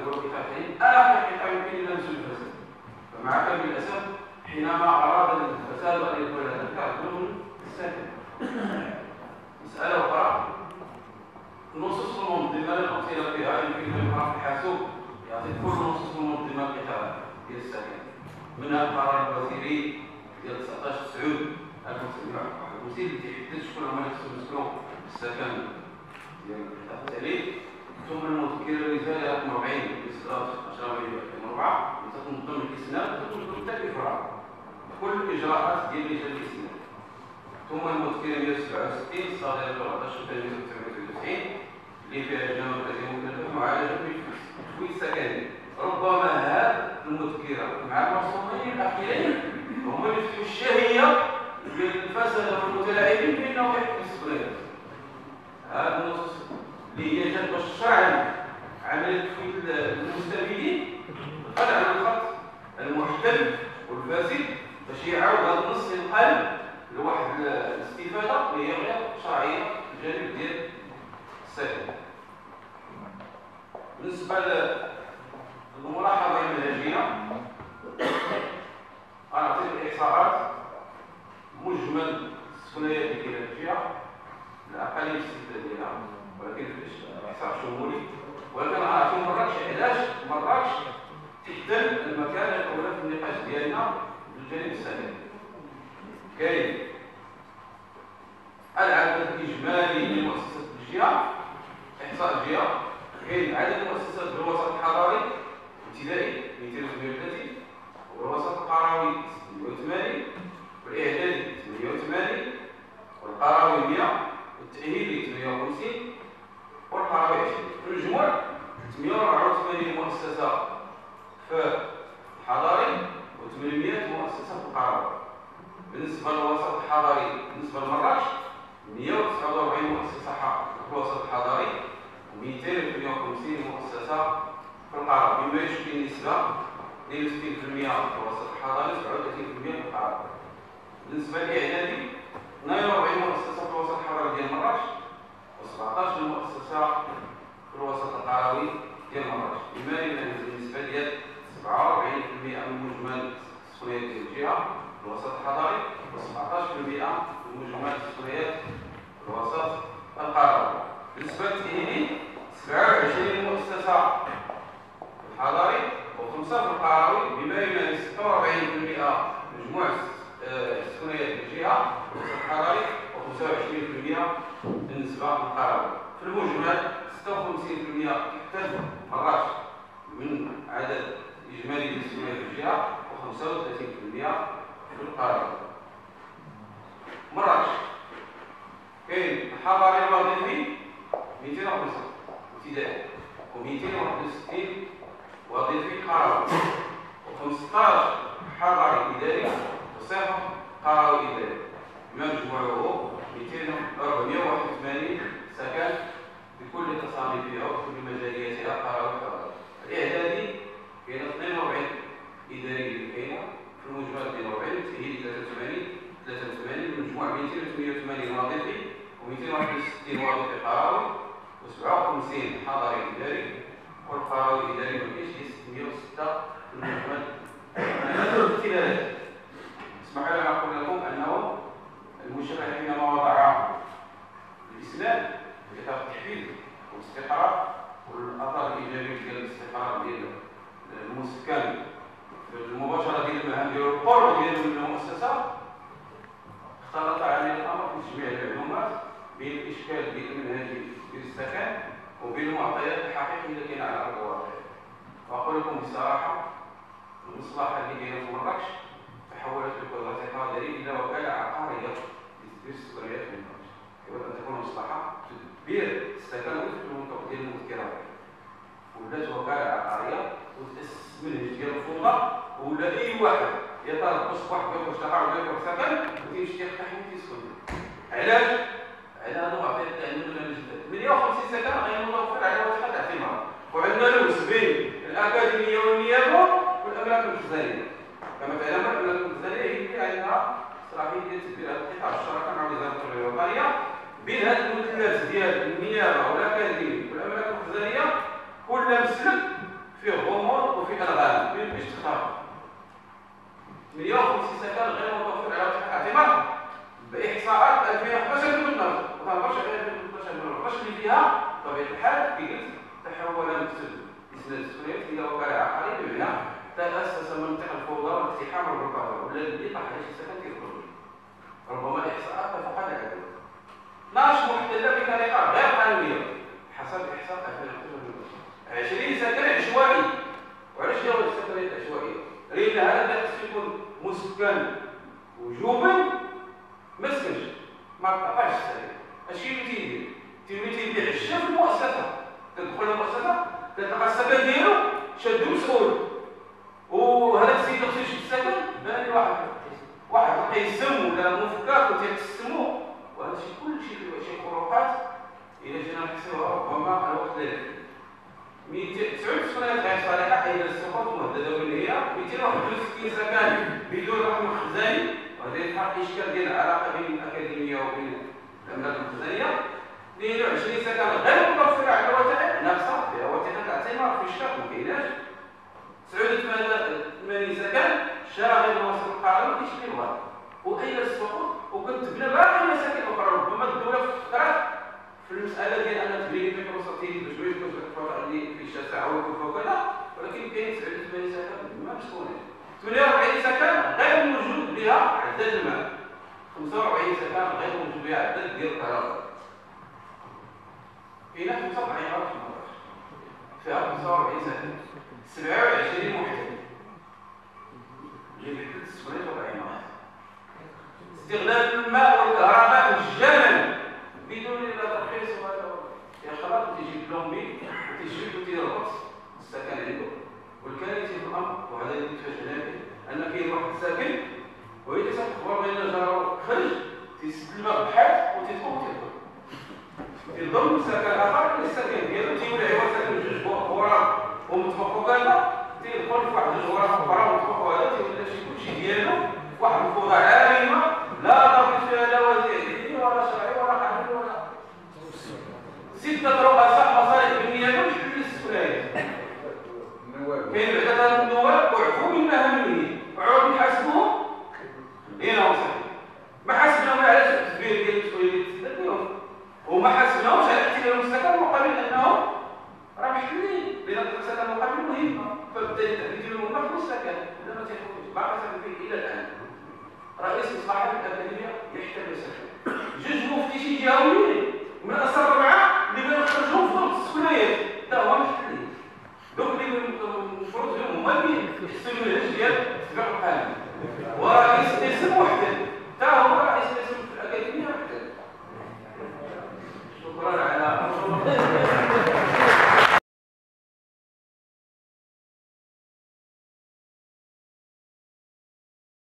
نقولوا قطاعين آخر قطاع يمكن أن ننزل الفساد. فمع كامل الأسف حينما أراد الفساد أن يكون هذا القطاع دون الساكن. مسألة أخرى النصوص المنظمة الأمثلة فيها يمكن أن يقرأ في الحاسوب يعطي كل النصوص المنظمة القطاع ديال الساكن منها القرار الوزيري ديال 19/9/1951 اللي تيحدد شكون هما اللي خصهم يسكنوا السكن ديال القطاع التالي، ثم المذكرة الوزارية رقم 40 لإصدار 10 مايو 2004 اللي تنظم الإسناد وتنظم التكلفة كل الإجراءات ديال لجنة الإسناد، ثم المذكرة 167 الصادرة 14/1999 اللي فيها لجنة مركزية مكلفة معالجة التشويه السكني. ربما هذه المذكرة مع المرسومين الأخيرين هما اللي يفتحوا الشهية للفساد والمتلاعبين بأنهم يحكموا السكنيات. هذه النصوص اللي هي جات باش تشرع عملية تفويت المستفيدين قد على الخط المحتل والفاسد باش يعاود هذا النص ينقلب لواحد الاستفادة اللي هي غير شرعية في الجانب ديال السكن. بالنسبة للملاحظة المنهجية أعطي الإحصاءات مجمل السكنيات اللي كاينة فيها الأقاليم الستة ديالها، ولكن في الإحصاء الشمولي، ولكن غنعطيو مراكش علاش مراكش تحتل المكانة الأولى في النقاش ديالنا بالجانب السكني. كاين العدد الإجمالي لمؤسسات الجهة، إحصاء الجهة، كاين عدد المؤسسات في الوسط الحضاري الابتدائي 238 والوسط القروي 86 والإعدادي 88 والقروي 100 والتأهيلي 58 والقروي 20. في المجموع 384 مؤسسة في الحضاري و800 مؤسسة في القروي. بالنسبة للوسط الحضاري بالنسبة لمراكش 149 مؤسسة في الوسط الحضاري و258 مؤسسة في القروي، بما يشكل نسبة 62% في الوسط الحضاري و37% في القروي. بالنسبة للإعدادي 42 مؤسسة في الوسط الحضاري ديال مراكش و17 مؤسسة في الوسط القروي ديال مراكش، بما ينزل النسبة ديال 47% من مجمل السكنيات ديال الجهة في الوسط الحضاري و17% من مجمل السكنيات في الوسط القروي. بالنسبة للتأهيلي 27 مؤسسة في الحضاري و5 في القروي، بما ينزل 46% مجموع السكنيات الجهة في الوسط الحضاري و25% بالنسبة للقروي. في المجمل 56% تحتل مراكش من عدد إجمالي للسكنيات الجهة و35% في القروي. مراكش كاين الحضاري الوظيفي 205 ابتدائي و261 وظيفي قروي و15 حضاري إداري وصفر قروي إداري، بما مجموعه 481 سكن بكل تصاميمها وكل مجالياتها قروي وحضاري. الإعدادي كاين 42 إداري اللي كاينة في المجمل 42 والتأهيلي 83 المجموع 288 وظيفي و261 وظيفي قروي و57 حضاري إداري، والقروي الإداري ما كاينش هي 606 في المجمل. الامتدادات اسمحوا لي أن أقول لكم أنه المشرع حينما وضع الإسناد في إطار التحفيز والاستقرار والأثار الإيجابي ديال الاستقرار ديال المسكن في المباشرة ديال المهام ديال القرب ديال المؤسسة، اختلط عليه الأمر في تجميع المعلومات بين الإشكال ديال المنهجي ديال السكن وبين المعطيات الحقيقية اللي كاينة على أرض الواقع. وأقول لكم بصراحة المصلحة اللي كاينة في مراكش تحولت بوظيفة قادري إلى وكالة عقارية لتدبير السكنيات في مراكش. يجب أن تكون مصلحة تدبير السكن وفق المنطقة ديال المذكرة، ولات وكالة عقارية وتأسس منهج ديال الفوضى، ولا أي واحد يتربص بواحد يخرج تقاعد ولا يخرج سكن وتيمشي يقتحم وتيسكن. علاش؟ على هذا المعطيات تاع النموذج الجديد 150 سكن غير متوفر على وجه الاعتماد، وعندنا لوز بين الأكاديمية والنيابة والأملاك المخزنية. كما تعلمون الأملاك المخزنية هي اللي عندها استراتيجية ديال تدبير هذه القطاع الشراكة مع وزارة التربية الوطنية بين هذه المثلث ديال النيابة والأكاديمية والأملاك المخزنية، كل مسلك الحال كي قلت تحول مكتب اسم السكنيات الى وكاله عقاريه بمعنى تاسس منطقه الفوضى والاقتحام والرقابه ولا اللي طاح على شي سكن كيدخل ربما الاحصاءات فقد العدد ناش محتله بطريقه غير قانونيه حسب احصاء 20 سكن عشوائي. وعلاش جاوا السكنات العشوائيه؟ لان هذا خصو يكون مسكن وجوبا ما سكنش ما قطعش السكن. اشي اللي تيبيع الشيء في المؤسسه تدخل المؤسسه تلقى السكن ديالو شادو مسؤول وهذاك السيد خصو يشد السكن بان واحد كيسم ولا مفكك وتيقسموه وهذا الشيء كلشي شي خروقات الى جينا نحسبوها ربما الوقت لا يكفي. 209 سكنات غير صالحه الى السقوط مهدده بالنهايه 261 سكن بدون رقم خزاني وهذا يلحق اشكال ديال العلاقه بين الاكاديميه وبين الاملاك الخزانيه. 22 سكن غير متوفره على الوثائق ناقصه فيها وثيقه اعتمار في الشرط ما كايناش. 89 سكن الشارع غير مناصر القانون ما كاينش فيه الغرب والى السقوط وكتبنى باقي مساكن اخرى. ربما الدوله فكرت في المساله ديال ان تبني ميكروسوتيل باش ما يكونش الفرق اللي في الشاسع وكذا ولكن كاين 89 سكن ما مسكونين. 48 سكن غير موجود بها عدد الماء. 45 سكن غير موجود بها عدد ديال الكهرباء. كاينه 45 عرف فيها 45 سكن 27 وحده اللي في السكنات 40 استغلال الماء والكهرباء مجانا بدون لا ترخيص ولا خلاص تيجي بلومبي وتيجي وتيربط السكن عنده. والكارثه في الامر وهذا اللي تفاجئنا به ان كاين واحد الساكن وهي تخبر بان جاره خرج تيسد الماء بحال وتيدخل تيضم سكن اخر للسكن